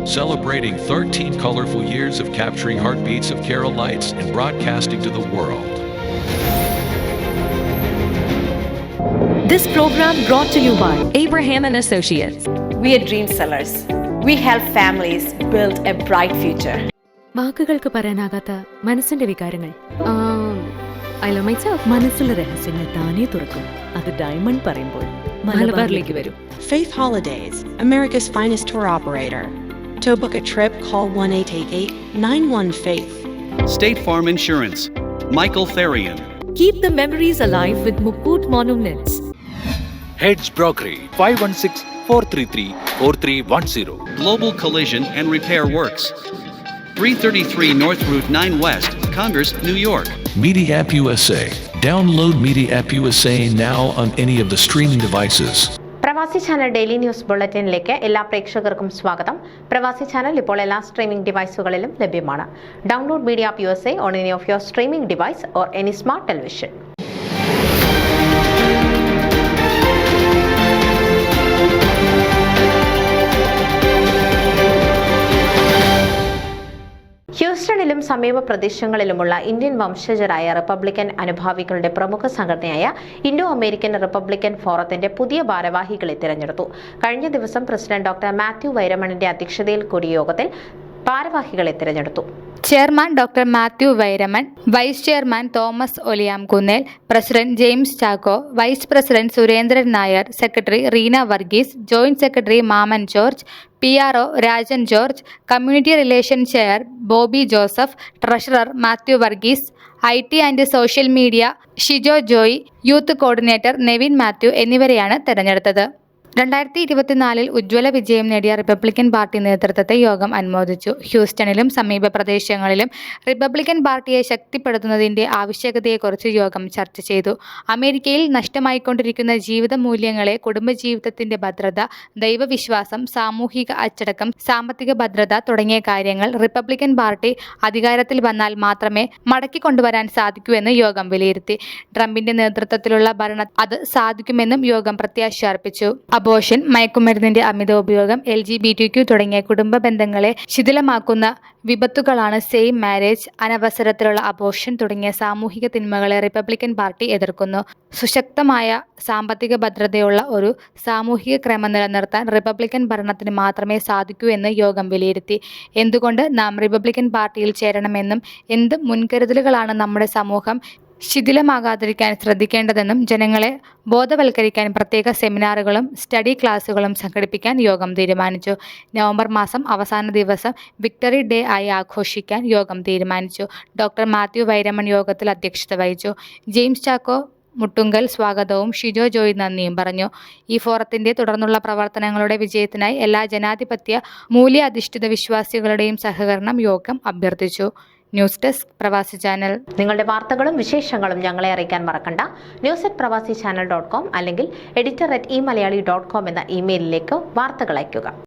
celebrating 13 colorful years of capturing heartbeats of Keralites and broadcasting to the world. This program brought to you by Abraham and Associates. We are dream sellers. We help families build a bright future. വാക്കുകൾക്ക് പറയാനാകാത്ത മനസ്സിന്റെ വികാരങ്ങൾ. I love myself. മനസ്സിലെ രഹസ്യങ്ങൾ താനേ തുറക്കും. അത് diamond പറയുമ്പോൾ മലബാറിലേക്ക് വരും. Faith Holidays, America's finest tour operator. To book a trip, call 1-888-91-FAITH. State Farm Insurance, Michael Therian. Keep the memories alive with Mukut Monuments. Heads Brokery 516-433-4310. Global Collision and Repair Works, 333 North Route 9 West, Congress, New York. Media App USA. Download Media App USA now on any of the streaming devices. പ്രവാസി channel daily news ബുള്ളറ്റിനിലേക്ക് എല്ലാ പ്രേക്ഷകർക്കും സ്വാഗതം. പ്രവാസി channel ഇപ്പോൾ എല്ലാ streaming ഡിവൈസുകളിലും ലഭ്യമാണ്. Download media app USA on any of your streaming device or any smart television. ഹ്യൂസ്റ്റണിലും സമീപ പ്രദേശങ്ങളിലുമുള്ള Indian വംശജരായ റിപ്പബ്ലിക്കൻ അനുഭാവികളുടെ പ്രമുഖ സംഘടനയായ ഇൻഡോ അമേരിക്കൻ റിപ്പബ്ലിക്കൻ ഫോറത്തിന്റെ പുതിയ ഭാരവാഹികളെ തിരഞ്ഞെടുത്തു. കഴിഞ്ഞ ദിവസം പ്രസിഡന്റ് ഡോക്ടർ മാത്യു വൈരമണിന്റെ അധ്യക്ഷതയിൽ കൂടിയ യോഗത്തിൽ ഭാരവാഹികളെ തിരഞ്ഞെടുത്തു. Chairman doctor Mathew Vairaman, vice chairman Thomas Oliyamkunnel, president James Chacko, vice president Surendran Nair, secretary Reena Varghese, joint secretary Mammen George, PRO Rajan George, community relation chair Bobby Joseph, treasurer Mathew Varghese, IT and social media Shijo Joy, youth coordinator Nevin Mathew എന്നിവരെയാണ് തെരഞ്ഞെടുത്തത്. 2024 ഉജ്ജ്വല വിജയം നേടിയ റിപ്പബ്ലിക്കൻ പാർട്ടി നേതൃത്വത്തെ യോഗം അനുമോദിച്ചു. ഹ്യൂസ്റ്റണിലും സമീപ പ്രദേശങ്ങളിലും റിപ്പബ്ലിക്കൻ പാർട്ടിയെ ശക്തിപ്പെടുത്തുന്നതിന്റെ ആവശ്യകതയെക്കുറിച്ച് യോഗം ചർച്ച ചെയ്തു. അമേരിക്കയിൽ നഷ്ടമായിക്കൊണ്ടിരിക്കുന്ന ജീവിത മൂല്യങ്ങളെ, കുടുംബജീവിതത്തിന്റെ ഭദ്രത, ദൈവവിശ്വാസം, സാമൂഹിക അച്ചടക്കം, സാമ്പത്തിക ഭദ്രത തുടങ്ങിയ കാര്യങ്ങൾ റിപ്പബ്ലിക്കൻ പാർട്ടി അധികാരത്തിൽ വന്നാൽ മാത്രമേ മടക്കിക്കൊണ്ടുവരാൻ സാധിക്കൂ എന്ന് യോഗം വിലയിരുത്തി. ട്രംപിന്റെ നേതൃത്വത്തിലുള്ള ഭരണം അത് സാധിക്കുമെന്നും യോഗം പ്രത്യാശ അർപ്പിച്ചു. അബോർഷൻ, മയക്കുമരുന്നിന്റെ അമിത ഉപയോഗം, LGBTQ തുടങ്ങിയ കുടുംബ ബന്ധങ്ങളെ ശിഥിലമാക്കുന്ന വിപത്തുകളാണ് സെയിം മാരേജ്, അനവസരത്തിലുള്ള അബോർഷൻ തുടങ്ങിയ സാമൂഹിക തിന്മകളെ റിപ്പബ്ലിക്കൻ പാർട്ടി എതിർക്കുന്നു. സുശക്തമായ സാമ്പത്തിക ഭദ്രതയുള്ള ഒരു സാമൂഹിക ക്രമം നിലനിർത്താൻ റിപ്പബ്ലിക്കൻ ഭരണത്തിന് മാത്രമേ സാധിക്കൂ എന്ന് യോഗം വിലയിരുത്തി. എന്തുകൊണ്ട് നാം റിപ്പബ്ലിക്കൻ പാർട്ടിയിൽ ചേരണമെന്നും എന്ത് മുൻകരുതലുകളാണ് നമ്മുടെ സമൂഹം ശിഥിലമാകാതിരിക്കാൻ ശ്രദ്ധിക്കേണ്ടതെന്നും ജനങ്ങളെ ബോധവൽക്കരിക്കാൻ പ്രത്യേക സെമിനാറുകളും സ്റ്റഡി ക്ലാസുകളും സംഘടിപ്പിക്കാൻ യോഗം തീരുമാനിച്ചു. നവംബർ മാസം അവസാന ദിവസം വിക്ടറി ഡേ ആയി ആഘോഷിക്കാൻ യോഗം തീരുമാനിച്ചു. ഡോക്ടർ മാത്യു വൈരമൺ യോഗത്തിൽ അധ്യക്ഷത വഹിച്ചു. ജെയിംസ് ചാക്കോ മുട്ടുങ്കൽ സ്വാഗതവും ഷിജോ ജോയ് നന്ദിയും പറഞ്ഞു. ഈ ഫോറത്തിന്റെ തുടർന്നുള്ള പ്രവർത്തനങ്ങളുടെ വിജയത്തിനായി എല്ലാ ജനാധിപത്യ മൂല്യാധിഷ്ഠിത വിശ്വാസികളുടെയും സഹകരണം യോഗം അഭ്യർത്ഥിച്ചു. ന്യൂസ് ഡെസ്ക് പ്രവാസി ചാനൽ. നിങ്ങളുടെ വാർത്തകളും വിശേഷങ്ങളും ഞങ്ങളെ അറിയിക്കാൻ മറക്കണ്ട. news@pravasichannel.com അല്ലെങ്കിൽ editor@eMalayali.com എന്ന ഇമെയിലിലേക്ക് വാർത്തകൾ അയയ്ക്കുക.